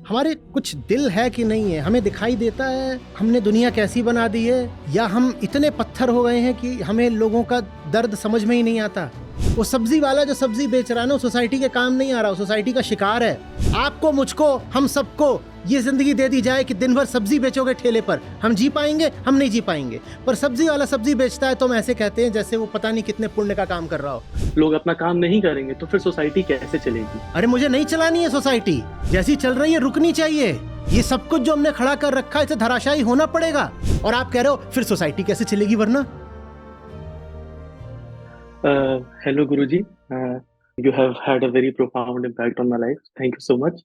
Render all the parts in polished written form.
हमारे कुछ दिल है कि नहीं है, हमें दिखाई देता है हमने दुनिया कैसी बना दी है, या हम इतने पत्थर हो गए हैं कि हमें लोगों का दर्द समझ में ही नहीं आता। वो सब्जी वाला जो सब्जी बेच रहा है ना, सोसाइटी के काम नहीं आ रहा, सोसाइटी का शिकार है। आपको, मुझको, हम सबको ये जिंदगी दे दी जाए कि दिन भर सब्जी बेचोगे ठेले पर, हम जी पाएंगे? हम नहीं जी पाएंगे। पर सब्जी वाला सब्जी बेचता है तो हम ऐसे कहते हैं जैसे वो पता नहीं कितने पुण्य का काम कर रहा हो। लोग अपना काम नहीं करेंगे तो फिर सोसाइटी कैसे चलेगी? अरे मुझे नहीं चलानी है सोसाइटी, जैसी चल रही है रुकनी चाहिए। ये सब कुछ जो हमने खड़ा कर रखा है इसे धराशायी होना पड़ेगा। और आप कह रहे हो फिर सोसाइटी कैसे चलेगी वरना? Hello Guruji, you have had a very profound impact on my life, thank you so much.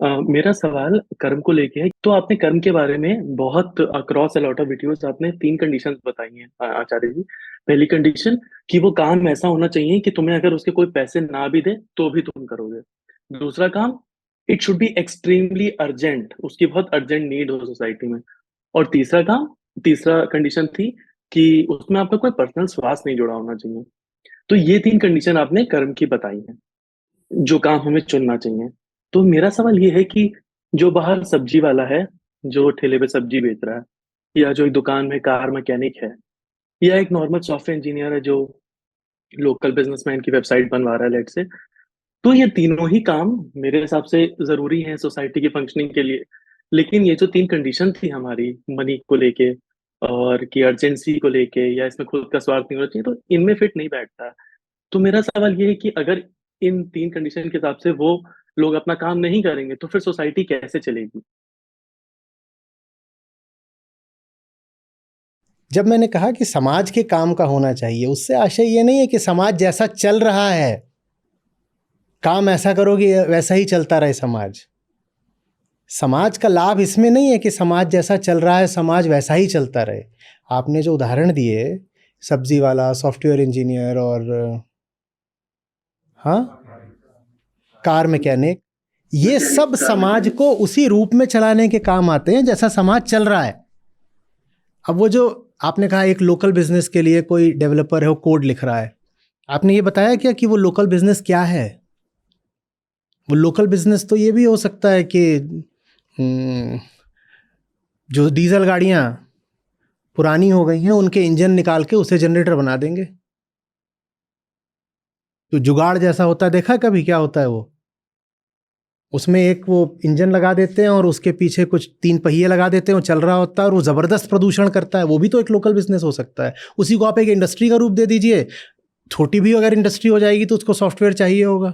मेरा सवाल कर्म को लेके है। तो आपने कर्म के बारे में बहुत across a lot of videos आपने 3 कंडीशंस बताई हैं आचार्य जी। पहली कंडीशन कि वो काम ऐसा होना चाहिए कि तुम्हें अगर उसके कोई पैसे ना भी दे तो भी तुम करोगे। दूसरा काम, it should be extremely urgent, उसकी बहुत अर्जेंट नीड हो सोसाइटी में। और तीसरा कंडीशन थी कि उसमें आपका कोई पर्सनल स्वार्थ नहीं जुड़ा होना चाहिए। तो ये 3 कंडीशन आपने कर्म की बताई हैं, जो काम हमें चुनना चाहिए। तो मेरा सवाल ये है कि जो बाहर सब्जी वाला है, जो ठेले पे सब्जी बेच रहा है, या जो एक दुकान में कार मैकेनिक है, या एक नॉर्मल सॉफ्टवेयर इंजीनियर है जो लोकल बिजनेसमैन की वेबसाइट बनवा रहा है लेट से, तो ये तीनों ही काम मेरे हिसाब से जरूरी हैं सोसाइटी की फंक्शनिंग के लिए। लेकिन ये जो 3 कंडीशन थी हमारी, मनी को लेके और कि अर्जेंसी को लेके, या इसमें खुद का स्वार्थ नहीं होना चाहिए, तो इनमें फिट नहीं बैठता। तो मेरा सवाल ये है कि अगर इन 3 कंडीशन के हिसाब से वो लोग अपना काम नहीं करेंगे तो फिर सोसाइटी कैसे चलेगी? जब मैंने कहा कि समाज के काम का होना चाहिए, उससे आशय ये नहीं है कि समाज जैसा चल रहा है काम ऐसा करोगे वैसा ही चलता रहे समाज। समाज का लाभ इसमें नहीं है कि समाज जैसा चल रहा है समाज वैसा ही चलता रहे। आपने जो उदाहरण दिए, सब्जी वाला, सॉफ्टवेयर इंजीनियर और हाँ कार मैकेनिक, ये सब समाज को उसी रूप में चलाने के काम आते हैं जैसा समाज चल रहा है। अब वो जो आपने कहा एक लोकल बिजनेस के लिए कोई डेवलपर है वो कोड लिख रहा है, आपने ये बताया क्या कि वो लोकल बिजनेस क्या है? वो लोकल बिजनेस तो ये भी हो सकता है कि जो डीजल गाड़ियाँ पुरानी हो गई हैं उनके इंजन निकाल के उसे जनरेटर बना देंगे। तो जुगाड़ जैसा होता है, देखा कभी क्या होता है? वो उसमें एक वो इंजन लगा देते हैं और उसके पीछे कुछ 3 पहिए लगा देते हैं, वो चल रहा होता है और वो ज़बरदस्त प्रदूषण करता है। वो भी तो एक लोकल बिजनेस हो सकता है। उसी को आप एक इंडस्ट्री का रूप दे दीजिए, छोटी भी अगर इंडस्ट्री हो जाएगी तो उसको सॉफ्टवेयर चाहिए होगा।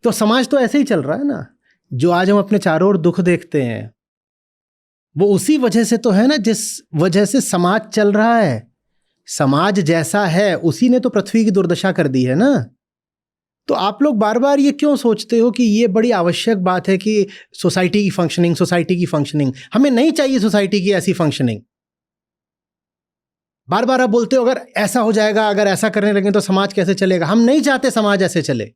तो समाज तो ऐसे ही चल रहा है ना। जो आज हम अपने चारों ओर दुख देखते हैं वो उसी वजह से तो है ना, जिस वजह से समाज चल रहा है। समाज जैसा है उसी ने तो पृथ्वी की दुर्दशा कर दी है ना। तो आप लोग बार बार ये क्यों सोचते हो कि ये बड़ी आवश्यक बात है कि सोसाइटी की फंक्शनिंग, सोसाइटी की फंक्शनिंग? हमें नहीं चाहिए सोसाइटी की ऐसी फंक्शनिंग। बार बार आप बोलते हो अगर ऐसा हो जाएगा, अगर ऐसा करने लगे तो समाज कैसे चलेगा। हम नहीं चाहते समाज ऐसे चले।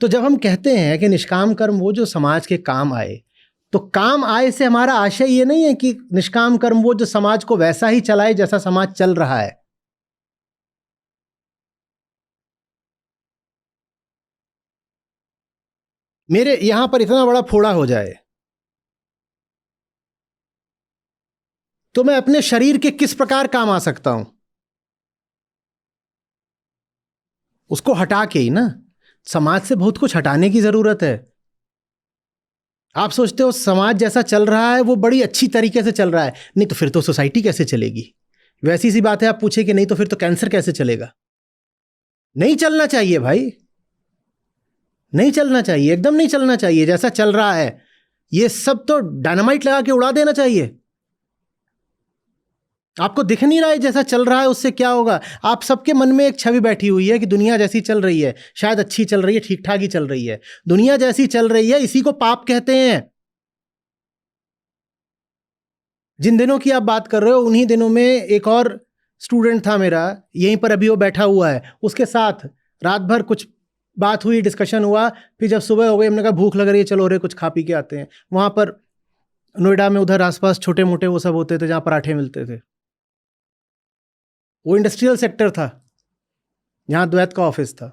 तो जब हम कहते हैं कि निष्काम कर्म वो जो समाज के काम आए, तो काम आए से हमारा आशय ये नहीं है कि निष्काम कर्म वो जो समाज को वैसा ही चलाए जैसा समाज चल रहा है। मेरे यहां पर इतना बड़ा फोड़ा हो जाए तो मैं अपने शरीर के किस प्रकार काम आ सकता हूं? उसको हटा के ही ना। समाज से बहुत कुछ हटाने की जरूरत है। आप सोचते हो समाज जैसा चल रहा है वो बड़ी अच्छी तरीके से चल रहा है, नहीं तो फिर तो सोसाइटी कैसे चलेगी? वैसी सी बात है, आप पूछे कि नहीं तो फिर तो कैंसर कैसे चलेगा? नहीं चलना चाहिए भाई, नहीं चलना चाहिए, एकदम नहीं चलना चाहिए जैसा चल रहा है। ये सब तो डायनामाइट लगा के उड़ा देना चाहिए। आपको दिख नहीं रहा है जैसा चल रहा है उससे क्या होगा? आप सबके मन में एक छवि बैठी हुई है कि दुनिया जैसी चल रही है शायद अच्छी चल रही है, ठीक ठाक ही चल रही है। दुनिया जैसी चल रही है, इसी को पाप कहते हैं। जिन दिनों की आप बात कर रहे हो उन्हीं दिनों में एक और स्टूडेंट था मेरा, यहीं पर अभी वो बैठा हुआ है, उसके साथ रात भर कुछ बात हुई, डिस्कशन हुआ। फिर जब सुबह हो गई हमने कहा भूख लग रही है, चलो रे कुछ खा पी के आते हैं। वहाँ पर नोएडा में उधर आसपास छोटे मोटे वो सब होते थे जहाँ पराठे मिलते थे। वो इंडस्ट्रियल सेक्टर था जहाँ द्वैत का ऑफिस था।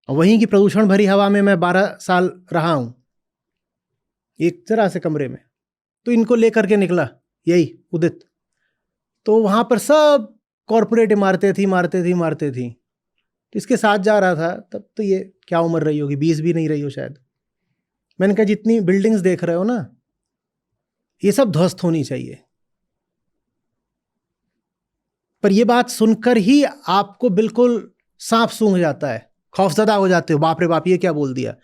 और वहीं की प्रदूषण भरी हवा में मैं 12 साल रहा हूं, एक जरा से कमरे में। तो इनको लेकर के निकला यही उदित। तो वहां पर सब कॉरपोरेट इमारतें थी। तो इसके साथ जा रहा था, तब तो ये क्या उम्र रही होगी, 20 भी नहीं रही हो शायद। मैंने कहा जितनी बिल्डिंग्स देख रहे हो ना, ये सब ध्वस्त होनी चाहिए। पर ये बात सुनकर ही आपको बिल्कुल सांप सूंघ जाता है, खौफजदा हो जाते हो, बाप रे बाप ये क्या बोल दिया।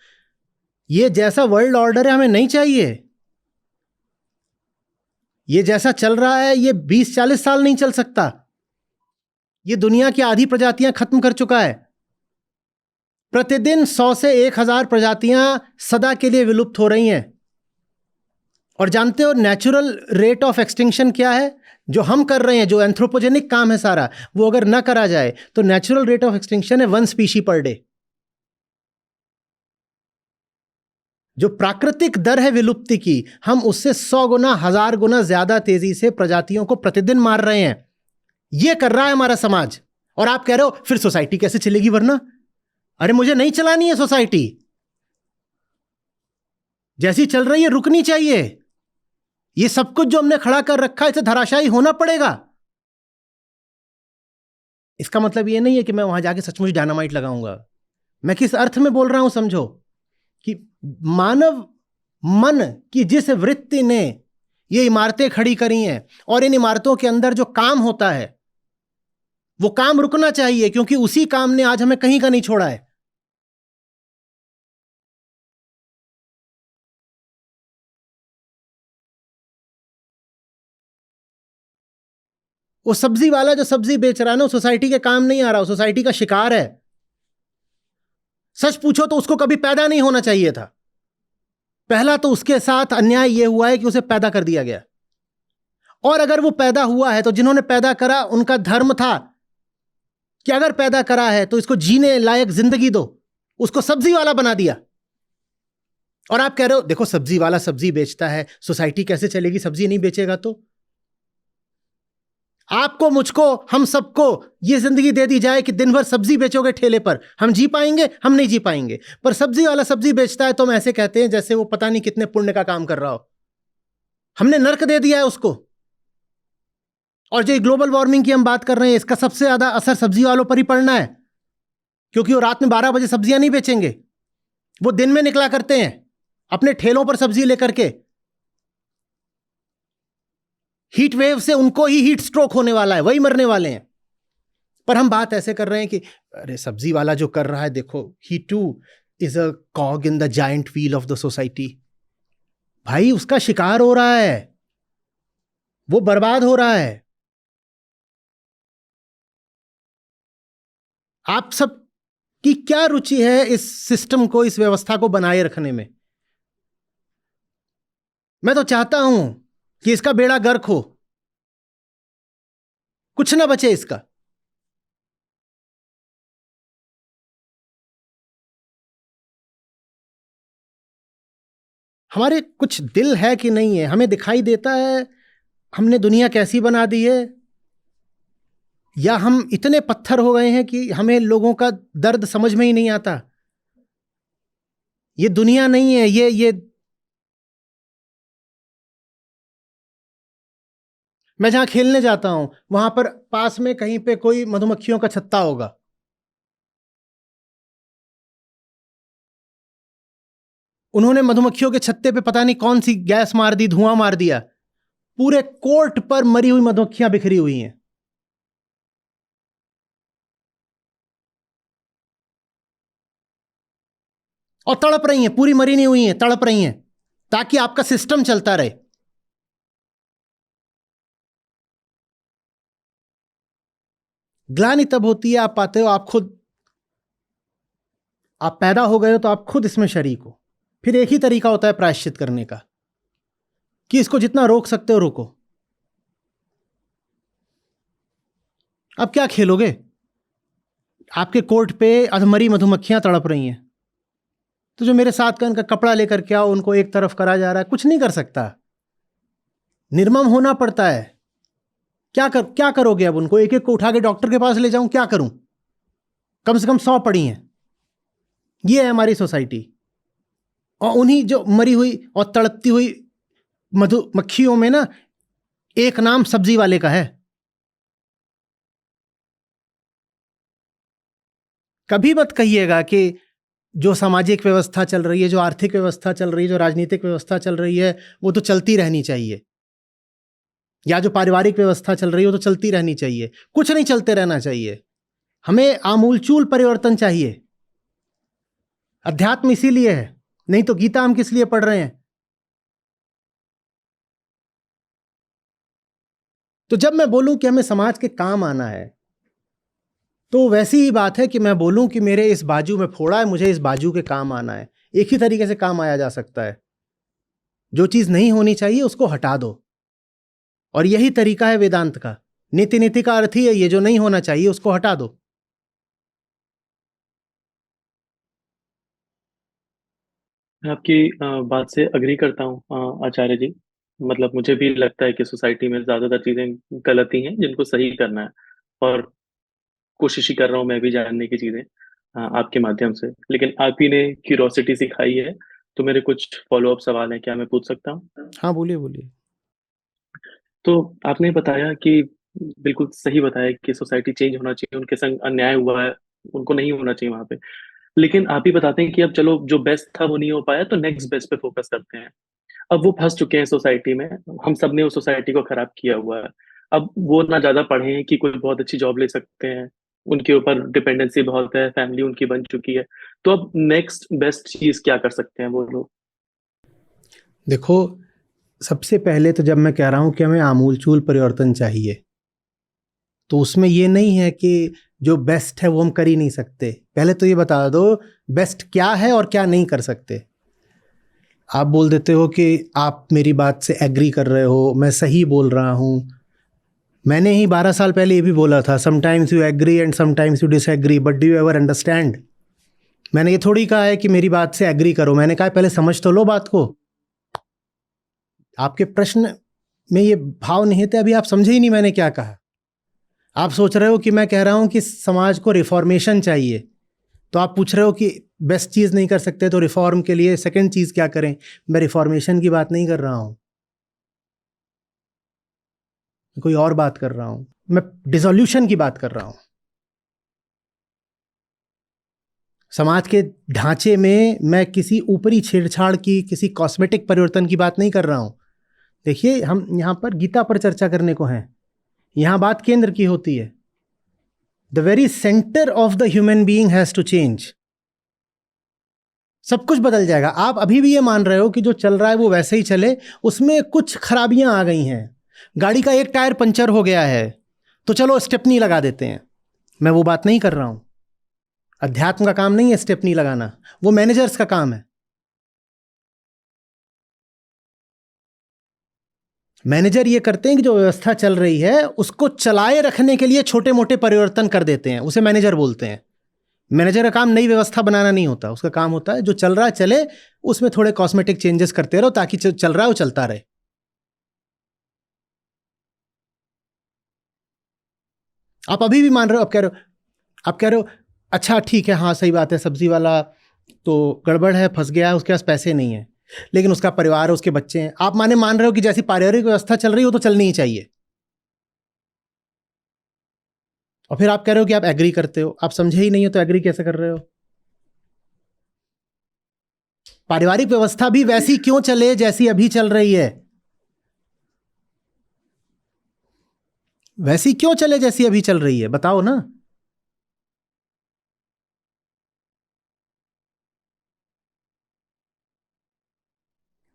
ये जैसा वर्ल्ड ऑर्डर है हमें नहीं चाहिए। ये जैसा चल रहा है ये 20-40 साल नहीं चल सकता। ये दुनिया की आधी प्रजातियां खत्म कर चुका है। प्रतिदिन 100 से 1000 प्रजातियां सदा के लिए विलुप्त हो रही हैं। और जानते हो नेचुरल रेट ऑफ एक्सटिंक्शन क्या है? जो हम कर रहे हैं, जो एंथ्रोपोजेनिक काम है सारा, वो अगर ना करा जाए तो नेचुरल रेट ऑफ एक्सटिंक्शन है 1 स्पीशी पर डे। जो प्राकृतिक दर है विलुप्ति की, हम उससे 100 गुना 1000 गुना ज्यादा तेजी से प्रजातियों को प्रतिदिन मार रहे हैं। यह कर रहा है हमारा समाज। और आप कह रहे हो फिर सोसाइटी कैसे चलेगी वरना? अरे मुझे नहीं चलानी है सोसाइटी, जैसी चल रही है रुकनी चाहिए। ये सब कुछ जो हमने खड़ा कर रखा है इसे धराशायी होना पड़ेगा। इसका मतलब ये नहीं है कि मैं वहां जाके सचमुच डायनामाइट लगाऊंगा। मैं किस अर्थ में बोल रहा हूं समझो, कि मानव मन की जिस वृत्ति ने ये इमारतें खड़ी करी हैं और इन इमारतों के अंदर जो काम होता है वो काम रुकना चाहिए, क्योंकि उसी काम ने आज हमें कहीं का नहीं छोड़ा है। वो सब्जी वाला जो सब्जी बेच रहा है ना, वो सोसाइटी के काम नहीं आ रहा, वो सोसाइटी का शिकार है। सच पूछो तो उसको कभी पैदा नहीं होना चाहिए था। पहला तो उसके साथ अन्याय यह हुआ है कि उसे पैदा कर दिया गया। और अगर वो पैदा हुआ है तो जिन्होंने पैदा करा उनका धर्म था कि अगर पैदा करा है तो इसको जीने लायक जिंदगी दो। उसको सब्जी वाला बना दिया। और आप कह रहे हो देखो सब्जी वाला सब्जी बेचता है, सोसाइटी कैसे चलेगी सब्जी नहीं बेचेगा तो? आपको, मुझको, हम सबको यह जिंदगी दे दी जाए कि दिन भर सब्जी बेचोगे ठेले पर, हम जी पाएंगे? हम नहीं जी पाएंगे। पर सब्जी वाला सब्जी बेचता है तो हम ऐसे कहते हैं जैसे वो पता नहीं कितने पुण्य का काम कर रहा हो। हमने नर्क दे दिया है उसको। और जो ग्लोबल वार्मिंग की हम बात कर रहे हैं, इसका सबसे ज्यादा असर सब्जी वालों पर ही पड़ना है, क्योंकि वो रात में 12 बजे सब्जियां नहीं बेचेंगे, वो दिन में निकला करते हैं अपने ठेलों पर सब्जी लेकर के। हीट वेव से उनको ही हीट स्ट्रोक होने वाला है, वही मरने वाले हैं। पर हम बात ऐसे कर रहे हैं कि अरे सब्जी वाला जो कर रहा है देखो, he too is a cog in the giant wheel of the society. भाई उसका शिकार हो रहा है, वो बर्बाद हो रहा है। आप सब की क्या रुचि है इस सिस्टम को, इस व्यवस्था को बनाए रखने में? मैं तो चाहता हूं कि इसका बेड़ा गर्क हो, कुछ ना बचे इसका। हमारे कुछ दिल है कि नहीं है, हमें दिखाई देता है हमने दुनिया कैसी बना दी है, या हम इतने पत्थर हो गए हैं कि हमें लोगों का दर्द समझ में ही नहीं आता। ये दुनिया नहीं है, ये मैं जहां खेलने जाता हूं वहां पर पास में कहीं पे कोई मधुमक्खियों का छत्ता होगा। उन्होंने मधुमक्खियों के छत्ते पे पता नहीं कौन सी गैस मार दी, धुआं मार दिया, पूरे कोर्ट पर मरी हुई मधुमक्खियां बिखरी हुई हैं। और तड़प रही हैं, पूरी मरी नहीं हुई हैं, तड़प रही हैं ताकि आपका सिस्टम चलता रहे। ग्लानि तब होती है आप पाते हो आप खुद, आप पैदा हो गए हो तो आप खुद इसमें शरीक हो। फिर एक ही तरीका होता है प्रायश्चित करने का कि इसको जितना रोक सकते हो रोको। अब क्या खेलोगे? आपके कोर्ट पे अधमरी मधुमक्खियां तड़प रही हैं, तो जो मेरे साथ का उनका कपड़ा लेकर के आओ, उनको एक तरफ करा जा रहा है, कुछ नहीं कर सकता, निर्मम होना पड़ता है। क्या करोगे? अब उनको एक एक को उठा के डॉक्टर के पास ले जाऊं, क्या करूं? कम से कम 100 पड़ी हैं। ये है हमारी सोसाइटी। और उन्हीं जो मरी हुई और तड़पती हुई मधुमक्खियों में ना एक नाम सब्जी वाले का है। कभी मत कहिएगा कि जो सामाजिक व्यवस्था चल रही है, जो आर्थिक व्यवस्था चल रही है, जो राजनीतिक व्यवस्था चल रही है, वो तो चलती रहनी चाहिए, या जो पारिवारिक व्यवस्था चल रही है वो तो चलती रहनी चाहिए। कुछ नहीं चलते रहना चाहिए, हमें आमूलचूल परिवर्तन चाहिए। अध्यात्म इसीलिए है, नहीं तो गीता हम किस लिए पढ़ रहे हैं? तो जब मैं बोलूं कि हमें समाज के काम आना है, तो वैसी ही बात है कि मैं बोलूं कि मेरे इस बाजू में फोड़ा है, मुझे इस बाजू के काम आना है। एक ही तरीके से काम आया जा सकता है। जो चीज नहीं होनी चाहिए उसको हटा दो, और यही तरीका है वेदांत का। नीति नीति का अर्थ ही है ये, जो नहीं होना चाहिए उसको हटा दो। मैं आपकी बात से अग्री करता हूँ आचार्य जी। मतलब मुझे भी लगता है कि सोसाइटी में ज्यादातर चीजें गलत ही हैं जिनको सही करना है, और कोशिश ही कर रहा हूँ मैं भी जानने की चीजें आपके माध्यम से। लेकिन आप ही ने क्यूरोसिटी सिखाई है, तो मेरे कुछ फॉलो अप सवाल हैं, क्या मैं पूछ सकता हूँ? हाँ, बोलिए बोलिए। तो आपने बताया कि बिल्कुल सही बताया कि सोसाइटी चेंज होना चाहिए, उनके संग अन्याय हुआ है, उनको नहीं होना चाहिए वहां पे। लेकिन आप ही बताते हैं कि अब चलो जो बेस्ट था वो नहीं हो पाया, तो नेक्स्ट बेस्ट पे फोकस करते हैं। अब वो फंस चुके हैं सोसाइटी में, हम सब ने उस सोसाइटी को खराब किया हुआ है। अब वो ना ज्यादा पढ़े हैं कि कोई बहुत अच्छी जॉब ले सकते हैं, उनके ऊपर डिपेंडेंसी बहुत है, फैमिली उनकी बन चुकी है। तो अब नेक्स्ट बेस्ट चीज क्या कर सकते हैं वो लोग? देखो, सबसे पहले तो जब मैं कह रहा हूं कि हमें आमूलचूल परिवर्तन चाहिए, तो उसमें ये नहीं है कि जो बेस्ट है वो हम कर ही नहीं सकते। पहले तो ये बता दो बेस्ट क्या है और क्या नहीं कर सकते। आप बोल देते हो कि आप मेरी बात से एग्री कर रहे हो, मैं सही बोल रहा हूं। मैंने ही 12 साल पहले ये भी बोला था, sometimes you agree and sometimes you disagree, but do you ever understand. मैंने ये थोड़ी कहा है कि मेरी बात से एग्री करो, मैंने कहा पहले समझ तो लो बात को। आपके प्रश्न में ये भाव निहित है, अभी आप समझे ही नहीं मैंने क्या कहा। आप सोच रहे हो कि मैं कह रहा हूं कि समाज को रिफॉर्मेशन चाहिए, तो आप पूछ रहे हो कि बेस्ट चीज़ नहीं कर सकते तो रिफॉर्म के लिए सेकंड चीज़ क्या करें। मैं रिफॉर्मेशन की बात नहीं कर रहा हूं, मैं कोई और बात कर रहा हूं। मैं डिसोल्यूशन की बात कर रहा हूं। समाज के ढांचे में मैं किसी ऊपरी छेड़छाड़ की, किसी कॉस्मेटिक परिवर्तन की बात नहीं कर रहा हूं। देखिए, हम यहां पर गीता पर चर्चा करने को हैं, यहां बात केंद्र की होती है। The very centre of the human being has to change. सब कुछ बदल जाएगा। आप अभी भी ये मान रहे हो कि जो चल रहा है वो वैसे ही चले, उसमें कुछ खराबियां आ गई हैं। गाड़ी का एक टायर पंचर हो गया है, तो चलो स्टेपनी लगा देते हैं। मैं वो बात नहीं कर रहा हूं। अध्यात्म का काम नहीं है स्टेपनी लगाना, वो मैनेजर्स का काम है। मैनेजर ये करते हैं कि जो व्यवस्था चल रही है उसको चलाए रखने के लिए छोटे मोटे परिवर्तन कर देते हैं, उसे मैनेजर बोलते हैं। मैनेजर का काम नई व्यवस्था बनाना नहीं होता, उसका काम होता है जो चल रहा है चले, उसमें थोड़े कॉस्मेटिक चेंजेस करते रहो ताकि चल रहा है वो चलता रहे। आप अभी भी मान रहे हो, आप कह रहे हो अच्छा ठीक है, हाँ सही बात है, सब्जी वाला तो गड़बड़ है, फंस गया है, उसके पास पैसे नहीं है, लेकिन उसका परिवार है, उसके बच्चे हैं। आप मान रहे हो कि जैसी पारिवारिक व्यवस्था चल रही हो तो चलनी ही चाहिए, और फिर आप कह रहे हो कि आप एग्री करते हो। आप समझे ही नहीं हो तो एग्री कैसे कर रहे हो? पारिवारिक व्यवस्था भी वैसी क्यों चले जैसी अभी चल रही है? वैसी क्यों चले जैसी अभी चल रही है, बताओ ना।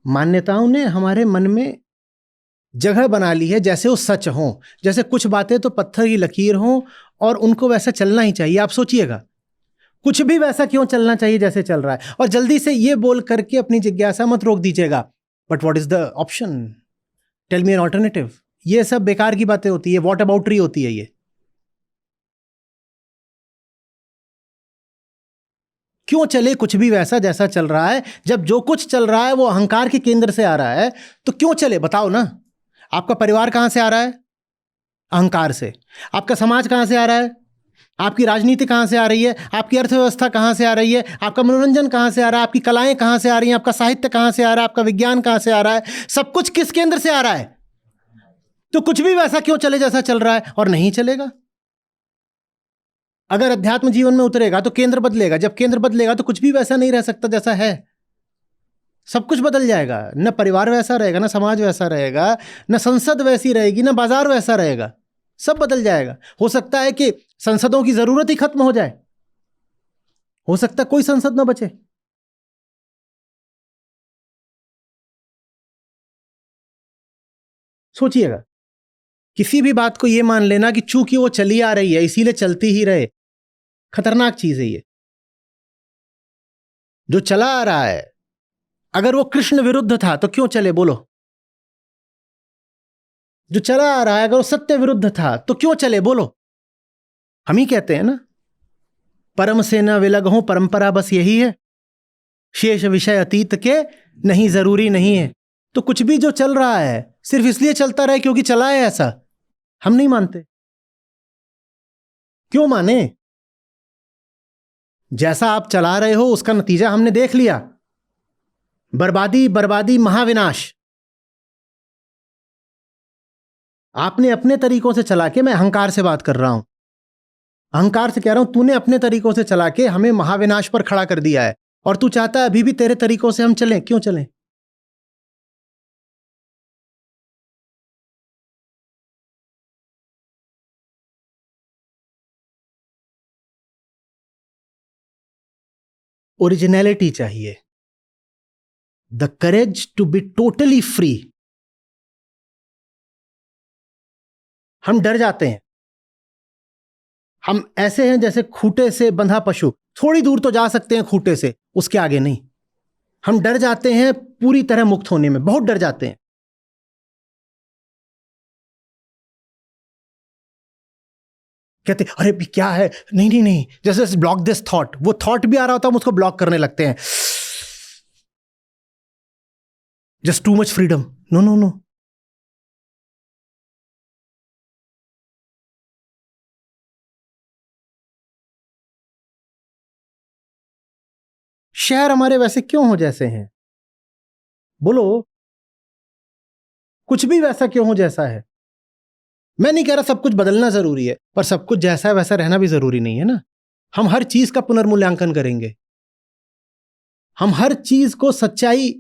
मान्यताओं ने हमारे मन में जगह बना ली है जैसे वो सच हो, जैसे कुछ बातें तो पत्थर की लकीर हो और उनको वैसा चलना ही चाहिए। आप सोचिएगा, कुछ भी वैसा क्यों चलना चाहिए जैसे चल रहा है? और जल्दी से ये बोल करके अपनी जिज्ञासा मत रोक दीजिएगा, but what is the option, tell me an alternative. ये सब बेकार की बातें होती है, व्हाट अबाउटरी होती है ये। क्यों चले कुछ भी वैसा जैसा चल रहा है, जब जो कुछ चल रहा है वो अहंकार के केंद्र से आ रहा है, तो क्यों चले बताओ ना। आपका परिवार कहां से आ रहा है? अहंकार से। आपका समाज कहां से आ रहा है? आपकी राजनीति कहाँ से आ रही है, आपकी अर्थव्यवस्था कहाँ से आ रही है, आपका मनोरंजन कहाँ से आ रहा है, आपकी कलाएं कहाँ से आ रही हैं, आपका साहित्य कहाँ से आ रहा है, आपका विज्ञान कहाँ से आ रहा है, सब कुछ किस केंद्र से आ रहा है। तो कुछ भी वैसा क्यों चले जैसा चल रहा है, और नहीं चलेगा। अगर अध्यात्म जीवन में उतरेगा तो केंद्र बदलेगा, जब केंद्र बदलेगा तो कुछ भी वैसा नहीं रह सकता जैसा है, सब कुछ बदल जाएगा। न परिवार वैसा रहेगा, न समाज वैसा रहेगा, न संसद वैसी रहेगी, न बाजार वैसा रहेगा, सब बदल जाएगा। हो सकता है कि संसदों की जरूरत ही खत्म हो जाए, हो सकता है कोई संसद न बचे। सोचिएगा, किसी भी बात को यह मान लेना कि चूंकि वो चली आ रही है इसीलिए चलती ही रहे, खतरनाक चीज है ये। जो चला आ रहा है, अगर वो कृष्ण विरुद्ध था तो क्यों चले, बोलो। जो चला आ रहा है अगर वो सत्य विरुद्ध था तो क्यों चले, बोलो। हम ही कहते हैं ना, परम से न विलग हो परंपरा, बस यही है, शेष विषय अतीत के नहीं, जरूरी नहीं है। तो कुछ भी जो चल रहा है सिर्फ इसलिए चलता रहे क्योंकि चला है, ऐसा हम नहीं मानते। क्यों माने? जैसा आप चला रहे हो उसका नतीजा हमने देख लिया, बर्बादी बर्बादी, महाविनाश। आपने अपने तरीकों से चला के, मैं अहंकार से बात कर रहा हूं, अहंकार से कह रहा हूं, तूने अपने तरीकों से चला के हमें महाविनाश पर खड़ा कर दिया है, और तू चाहता है अभी भी तेरे तरीकों से हम चलें। क्यों चलें? ओरिजिनलिटी चाहिए, the courage to be totally free. हम डर जाते हैं, हम ऐसे हैं जैसे खूंटे से बंधा पशु, थोड़ी दूर तो जा सकते हैं खूंटे से, उसके आगे नहीं। हम डर जाते हैं पूरी तरह मुक्त होने में, बहुत डर जाते हैं। कहते अरे भी क्या है, नहीं नहीं नहीं, जैसे ब्लॉक दिस थॉट, वो थॉट भी आ रहा होता है हम उसको ब्लॉक करने लगते हैं। Just too much freedom, no no no. शहर हमारे वैसे क्यों हो जैसे हैं, बोलो। कुछ भी वैसा क्यों हो जैसा है। मैं नहीं कह रहा सब कुछ बदलना जरूरी है, पर सब कुछ जैसा है वैसा रहना भी जरूरी नहीं है ना। हम हर चीज का पुनर्मूल्यांकन करेंगे, हम हर चीज को सच्चाई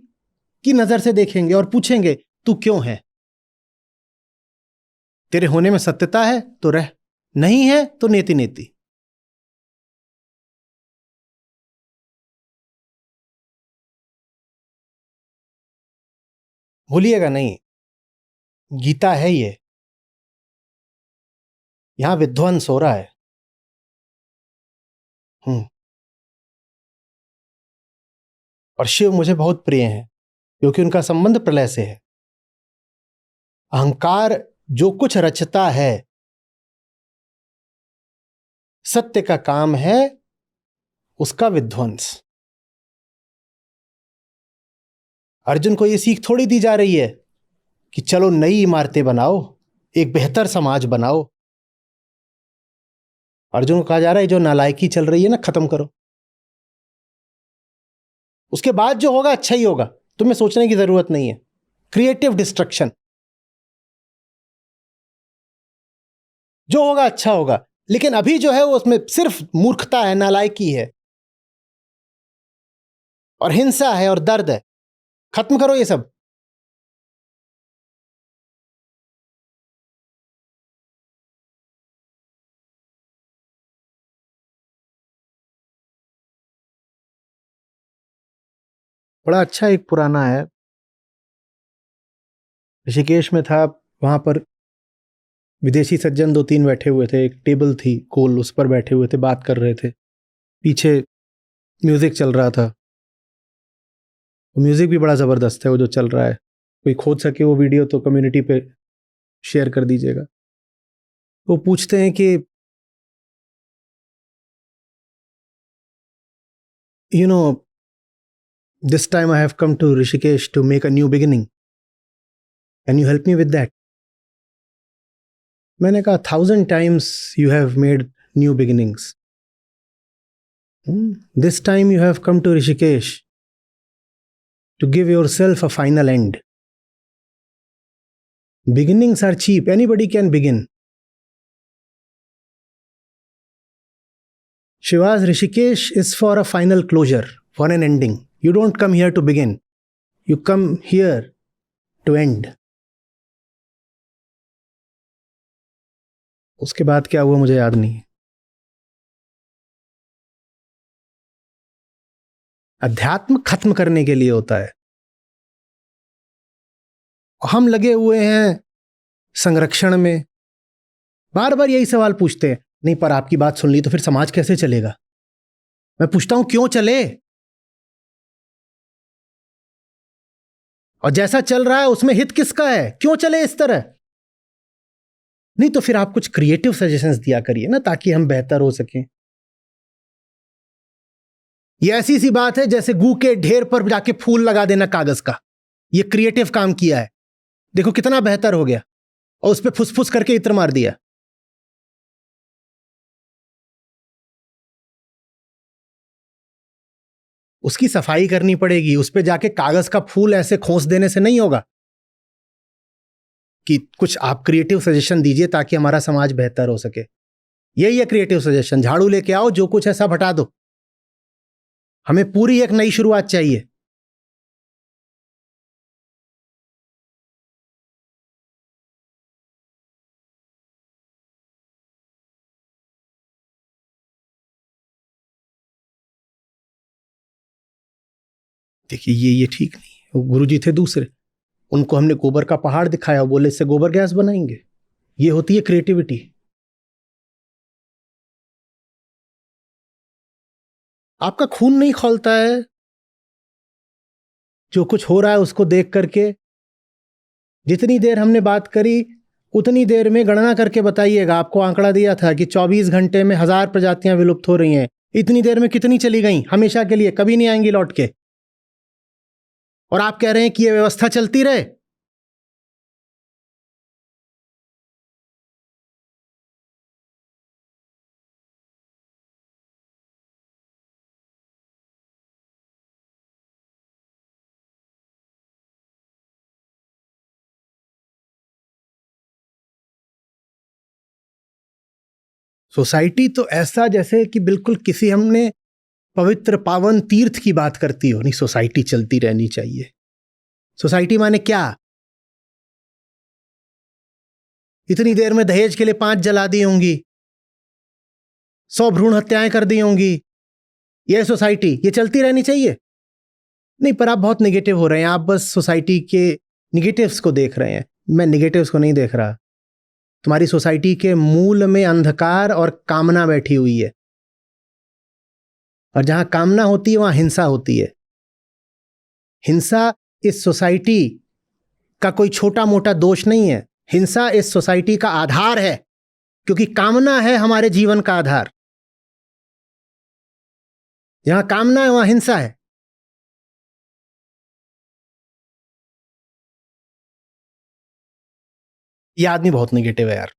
की नजर से देखेंगे और पूछेंगे तू क्यों है। तेरे होने में सत्यता है तो रह, नहीं है तो नेति नेति। भूलिएगा नहीं, गीता है ये, यहां विध्वंस हो रहा है। और शिव मुझे बहुत प्रिय हैं क्योंकि उनका संबंध प्रलय से है। अहंकार जो कुछ रचता है, सत्य का काम है उसका विध्वंस। अर्जुन को यह सीख थोड़ी दी जा रही है कि चलो नई इमारतें बनाओ, एक बेहतर समाज बनाओ। अर्जुन को कहा जा रहा है जो नालायकी चल रही है ना, खत्म करो, उसके बाद जो होगा अच्छा ही होगा, तुम्हें सोचने की जरूरत नहीं है। क्रिएटिव डिस्ट्रक्शन, जो होगा अच्छा होगा, लेकिन अभी जो है वो उसमें सिर्फ मूर्खता है, नालायकी है और हिंसा है और दर्द है। खत्म करो ये सब। बड़ा अच्छा एक पुराना है, ऋषिकेश में था, वहां पर विदेशी सज्जन 2-3 बैठे हुए थे, एक टेबल थी गोल, उस पर बैठे हुए थे, बात कर रहे थे, पीछे म्यूजिक चल रहा था। म्यूजिक भी बड़ा जबरदस्त है वो जो चल रहा है, कोई खोज सके वो वीडियो तो कम्युनिटी पे शेयर कर दीजिएगा। वो पूछते हैं कि you know this time I have come to Rishikesh to make a new beginning, can you help me with that. मैंने कहा 1000 times you have made new beginnings. This time you have come to Rishikesh to give yourself a final end. Beginnings are cheap. Anybody can begin. Shivas, Rishikesh is for a final closure, for an ending. You don't come here to begin. You come here to end. उसके बाद क्या हुआ मुझे याद नहीं. अध्यात्म खत्म करने के लिए होता है. हम लगे हुए हैं संरक्षण में. बार बार यही सवाल पूछते हैं, नहीं पर आपकी बात सुन ली तो फिर समाज कैसे चलेगा. मैं पूछता हूं क्यों चले, और जैसा चल रहा है उसमें हित किसका है, क्यों चले इस तरह. नहीं तो फिर आप कुछ क्रिएटिव सजेशंस दिया करिए ना, ताकि हम बेहतर हो सकें. ये ऐसी सी बात है जैसे गू के ढेर पर जाके फूल लगा देना कागज का. ये क्रिएटिव काम किया है, देखो कितना बेहतर हो गया, और उस पर फुसफुस करके इत्र मार दिया. उसकी सफाई करनी पड़ेगी. उस पर जाके कागज का फूल ऐसे खोस देने से नहीं होगा. कि कुछ आप क्रिएटिव सजेशन दीजिए ताकि हमारा समाज बेहतर हो सके. यही है क्रिएटिव सजेशन. झाड़ू लेके आओ, जो कुछ है सब हटा दो, हमें पूरी एक नई शुरुआत चाहिए. देखिए ये ठीक नहीं. गुरुजी थे दूसरे, उनको हमने गोबर का पहाड़ दिखाया, बोले इससे गोबर गैस बनाएंगे. ये होती है क्रिएटिविटी. आपका खून नहीं खौलता है जो कुछ हो रहा है उसको देख करके. जितनी देर हमने बात करी उतनी देर में गणना करके बताइएगा. आपको आंकड़ा दिया था कि 24 घंटे में 1000 प्रजातियां विलुप्त हो रही हैं. इतनी देर में कितनी चली गई हमेशा के लिए, कभी नहीं आएंगी लौट के. और आप कह रहे हैं कि यह व्यवस्था चलती रहे. सोसाइटी तो ऐसा जैसे कि बिल्कुल किसी हमने पवित्र पावन तीर्थ की बात करती हो. नहीं, सोसाइटी चलती रहनी चाहिए. सोसाइटी माने क्या? इतनी देर में दहेज के लिए 5 जला दी होंगी, 100 भ्रूण हत्याएं कर दी होंगी. यह सोसाइटी, ये चलती रहनी चाहिए. नहीं, पर आप बहुत नेगेटिव हो रहे हैं. आप बस सोसाइटी के निगेटिव्स को देख रहे हैं. मैं निगेटिव्स को नहीं देख रहा. तुम्हारी सोसाइटी के मूल में अंधकार और कामना बैठी हुई है, और जहां कामना होती है वहां हिंसा होती है. हिंसा इस सोसाइटी का कोई छोटा मोटा दोष नहीं है. हिंसा इस सोसाइटी का आधार है, क्योंकि कामना है हमारे जीवन का आधार. जहां कामना है वहां हिंसा है. ये आदमी बहुत नेगेटिव है यार,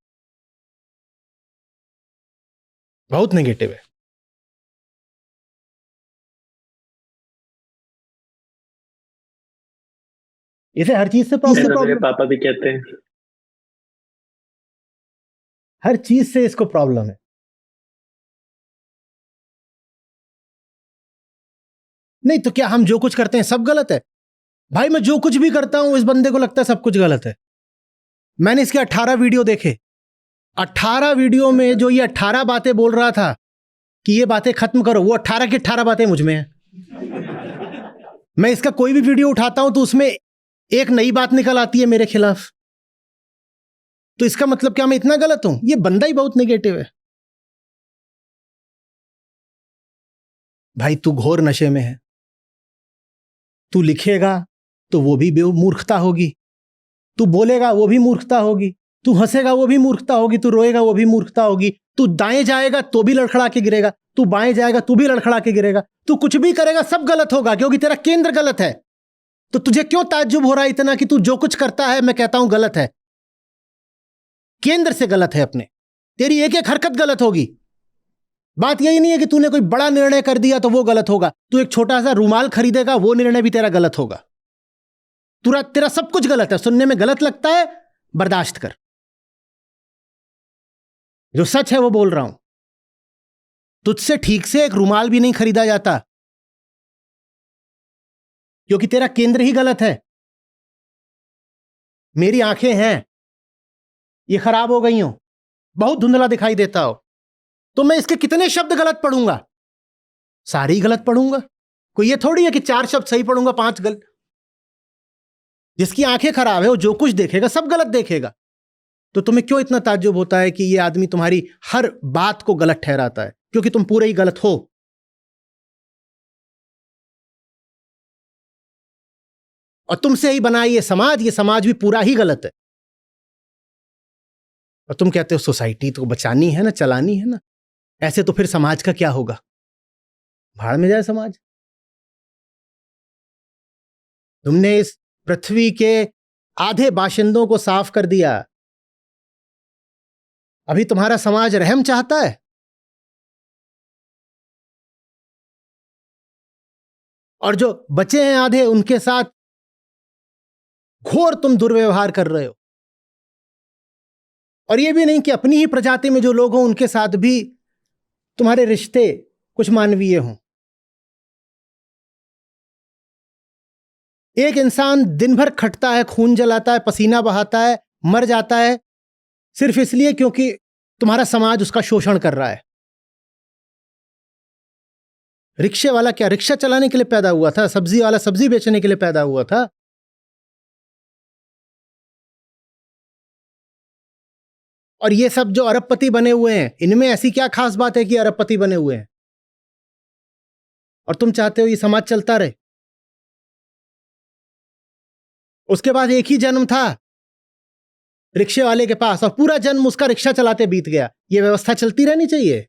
बहुत नेगेटिव है. इसे हर चीज से ऐसा मेरे प्रॉब्लम, पापा भी कहते हैं. हर चीज से इसको प्रॉब्लम है. नहीं तो क्या हम जो कुछ करते हैं सब गलत है? भाई मैं जो कुछ भी करता हूं इस बंदे को लगता है सब कुछ गलत है. मैंने इसके 18 वीडियो देखे. 18 वीडियो में जो ये 18 बातें बोल रहा था कि ये बातें खत्म करो, वो 18 की 18 बातें मुझ में हैं. मैं इसका कोई भी वीडियो उठाता हूं तो उसमें एक नई बात निकल आती है मेरे खिलाफ. तो इसका मतलब क्या मैं इतना गलत हूं? ये बंदा ही बहुत नेगेटिव है. भाई तू घोर नशे में है. तू लिखेगा तो वो भी मूर्खता होगी, तू बोलेगा वो भी मूर्खता होगी, तू हंसेगा वो भी मूर्खता होगी, तू रोएगा वो भी मूर्खता होगी, तू दाएं जाएगा तो भी लड़खड़ा के गिरेगा, तू बाएं जाएगा तो भी लड़खड़ा के गिरेगा. तू कुछ भी करेगा सब गलत होगा, क्योंकि तेरा केंद्र गलत है. तो तुझे क्यों ताज्जुब हो रहा है इतना कि तू जो कुछ करता है मैं कहता हूं गलत है? केंद्र से गलत है अपने. तेरी एक एक हरकत गलत होगी. बात यही नहीं है कि तूने कोई बड़ा निर्णय कर दिया तो वो गलत होगा। तू एक छोटा सा रूमाल खरीदेगा, वो निर्णय भी तेरा गलत होगा। तेरा सब कुछ गलत है, सुनने में गलत लगता है, बर्दाश्त कर। जो सच है वो बोल रहा हूं। तुझसे ठीक से एक रूमाल भी नहीं खरीदा जाता, क्योंकि तेरा केंद्र ही गलत है। मेरी आंखें हैं, ये खराब हो गई हो, बहुत धुंधला दिखाई देता हो, तो मैं इसके कितने शब्द गलत पढ़ूंगा? सारे ही गलत पढ़ूंगा। कोई ये थोड़ी है कि 4 शब्द सही पढ़ूंगा, 5 गलत। जिसकी आंखें खराब है वो जो कुछ देखेगा सब गलत देखेगा। तो तुम्हें क्यों इतना ताज्जुब होता है कि ये आदमी तुम्हारी हर बात को गलत ठहराता है? क्योंकि तुम पूरे ही गलत हो। और तुमसे ही बना ये समाज भी पूरा ही गलत है। और तुम कहते हो सोसाइटी तो बचानी है ना, चलानी है ना। ऐसे तो फिर समाज का क्या होगा? भाड़ में जाए समाज। तुमने इस पृथ्वी के आधे बाशिंदों को साफ कर दिया। अभी तुम्हारा समाज रहम चाहता है? और जो बचे हैं आधे, उनके साथ घोर तुम दुर्व्यवहार कर रहे हो। और यह भी नहीं कि अपनी ही प्रजाति में जो लोग हों उनके साथ भी तुम्हारे रिश्ते कुछ मानवीय हों। एक इंसान दिन भर खटता है, खून जलाता है, पसीना बहाता है, मर जाता है सिर्फ इसलिए क्योंकि तुम्हारा समाज उसका शोषण कर रहा है। रिक्शे वाला क्या रिक्शा चलाने के लिए पैदा हुआ था? सब्जी वाला सब्जी बेचने के लिए पैदा हुआ था? और ये सब जो अरबपति बने हुए हैं, इनमें ऐसी क्या खास बात है कि अरबपति बने हुए हैं? और तुम चाहते हो ये समाज चलता रहे? उसके बाद एक ही जन्म था रिक्शे वाले के पास, और पूरा जन्म उसका रिक्शा चलाते बीत गया। ये व्यवस्था चलती रहनी चाहिए।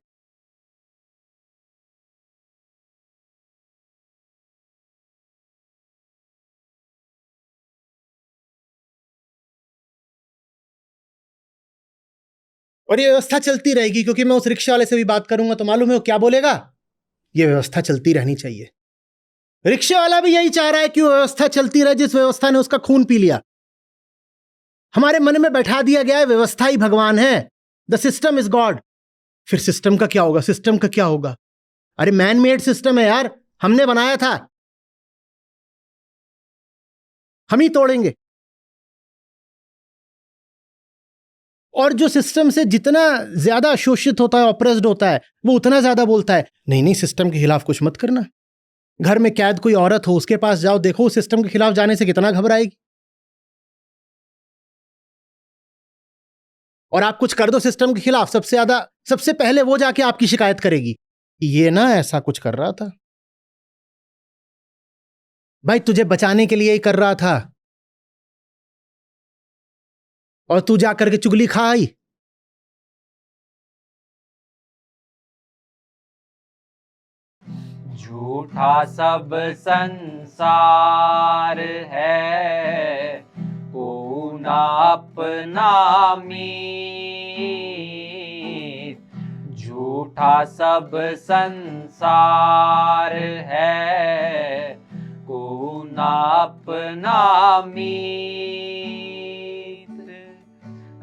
और ये व्यवस्था चलती रहेगी, क्योंकि मैं उस रिक्शा वाले से भी बात करूंगा तो मालूम है वो क्या बोलेगा? ये व्यवस्था चलती रहनी चाहिए। रिक्शे वाला भी यही चाह रहा है कि वो व्यवस्था चलती रहे जिस व्यवस्था ने उसका खून पी लिया। हमारे मन में बैठा दिया गया है व्यवस्था ही भगवान है, द सिस्टम इज गॉड। फिर सिस्टम का क्या होगा? सिस्टम का क्या होगा? अरे मैन मेड सिस्टम है यार, हमने बनाया था, हम ही तोड़ेंगे। और जो सिस्टम से जितना ज्यादा शोषित होता है, ऑप्रेस्ड होता है, वो उतना ज्यादा बोलता है नहीं नहीं सिस्टम के खिलाफ कुछ मत करना। घर में कैद कोई औरत हो, उसके पास जाओ, देखो सिस्टम के खिलाफ जाने से कितना घबराएगी। और आप कुछ कर दो सिस्टम के खिलाफ, सबसे पहले वो जाके आपकी शिकायत करेगी, ये ना ऐसा कुछ कर रहा था, भाई तुझे बचाने के लिए ही कर रहा था, और तू जाकर के चुगली खाई। झूठा सब संसार है, को ना अपना मीत। झूठा सब संसार है, को ना अपना मीत।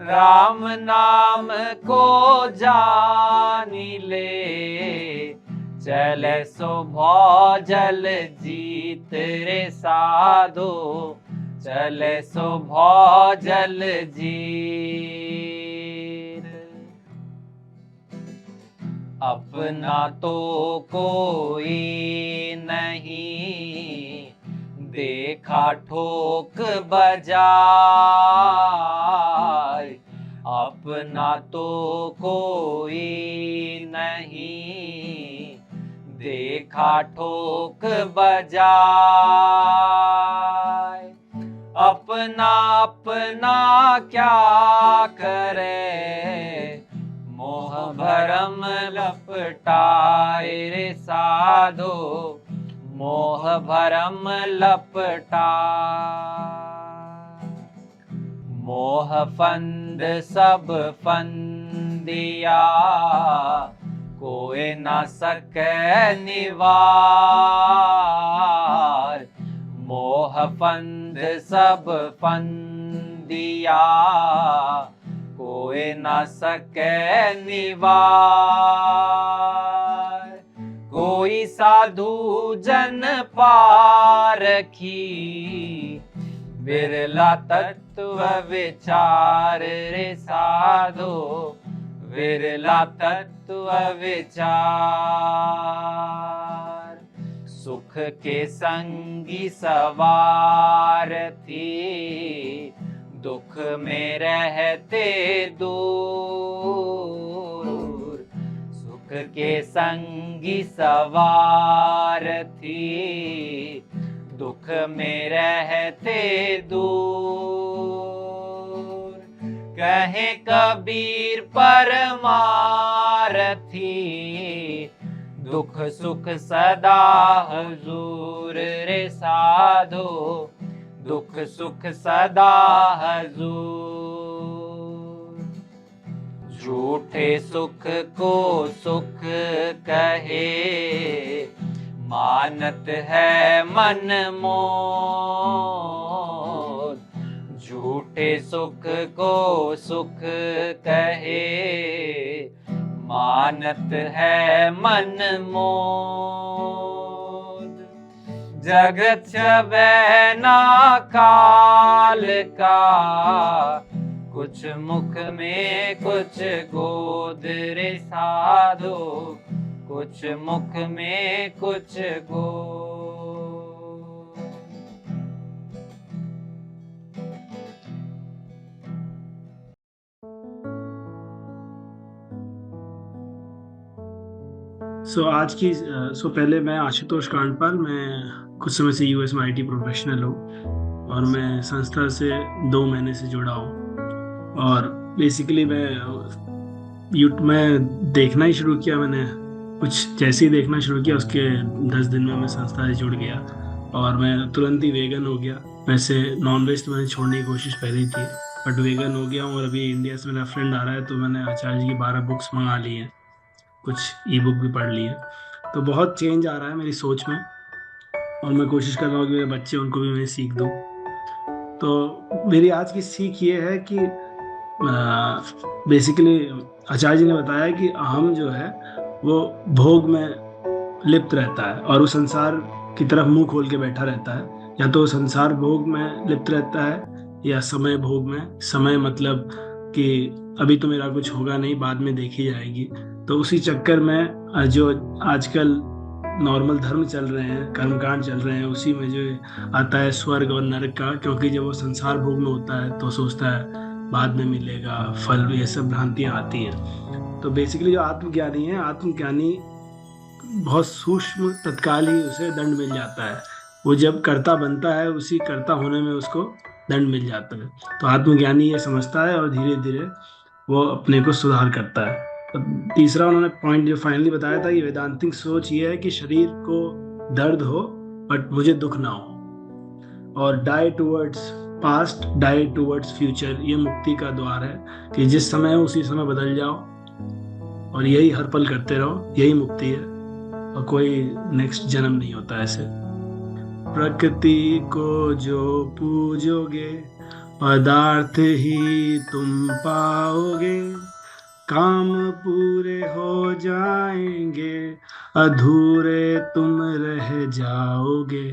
राम नाम को जानी ले, चले सो भौजल जीत रे साधो, चले सो भौजल जीत। अपना तो कोई नहीं, देखा ठोक बजाय। अपना तो कोई नहीं, देखा ठोक बजाय। अपना अपना क्या करे, मोह भरम लपटाए रे साधो, मोह भरम लपटाए। मोह फंद सब फंदिया, कोई ना सके निवार, मोह फंद सब फंदिया, कोई ना सके निवार। कोई साधु जन पारखी, बिरला तत्व विचार रे साधो, विरला तत्व विचार। सुख के संगी सवार थी, दुख में रहते दूर। सुख के संगी सवार थी, दुख में रहते दूर। कहे कबीर परमारथी, दुख सुख सदा हजूर रे साधो, दुख सुख सदा हजूर। झूठे सुख को सुख कहे, मानत है मन मोह। झूठे सुख को सुख कहे, मानत है मन मोद। जगत छबे ना काल का, कुछ मुख में कुछ गोद रे साधो, कुछ मुख में कुछ गोद। पहले मैं आशुतोष कांडपाल, मैं कुछ समय से यूएस में IT प्रोफेशनल हूँ और मैं संस्था से 2 महीने से जुड़ा हूँ। और बेसिकली मैं देखना ही शुरू किया। मैंने कुछ जैसे ही देखना शुरू किया, उसके 10 दिन में मैं संस्था से जुड़ गया और मैं तुरंत ही वेगन हो गया। वैसे नॉनवेज तो मैंने छोड़ने की कोशिश पहले ही थी, बट वेगन हो गया हूँ। और अभी इंडिया से मेरा फ्रेंड आ रहा है, तो मैंने आचार्य जी की 12 बुक्स मंगा ली हैं, कुछ ई-बुक भी पढ़ ली है। तो बहुत चेंज आ रहा है मेरी सोच में और मैं कोशिश कर रहा हूँ कि मेरे बच्चे, उनको भी मैं सीख दूँ। तो मेरी आज की सीख ये है कि बेसिकली आचार्य जी ने बताया कि अहम जो है वो भोग में लिप्त रहता है और वो संसार की तरफ मुंह खोल के बैठा रहता है। या तो संसार भोग में लिप्त रहता है या समय भोग में। समय मतलब कि अभी तो मेरा कुछ होगा नहीं, बाद में देखी जाएगी। तो उसी चक्कर में जो आजकल नॉर्मल धर्म चल रहे हैं, कर्मकांड चल रहे हैं, उसी में जो आता है स्वर्ग और नरक का। क्योंकि जब वो संसार भोग में होता है तो सोचता है बाद में मिलेगा फल, ये सब भ्रांतियां आती हैं। तो बेसिकली जो आत्मज्ञानी है, आत्मज्ञानी बहुत सूक्ष्म तत्काल ही उसे दंड मिल जाता है। वो जब कर्ता बनता है, उसी कर्ता होने में उसको दंड मिल जाता है। तो आत्मज्ञानी ये समझता है और धीरे धीरे वो अपने को सुधार करता है। तो तीसरा उन्होंने पॉइंट जो फाइनली बताया था कि वेदांतिक सोच ये है कि शरीर को दर्द हो बट मुझे दुख ना हो, और die towards past, die towards future, ये मुक्ति का द्वार है कि जिस समय हो उसी समय बदल जाओ और यही हर पल करते रहो, यही मुक्ति है और कोई नेक्स्ट जन्म नहीं होता ऐसे। प्रकृति को जो पूजोगे पदार्थ ही तुम पाओगे, काम पूरे हो जाएंगे अधूरे तुम रह जाओगे।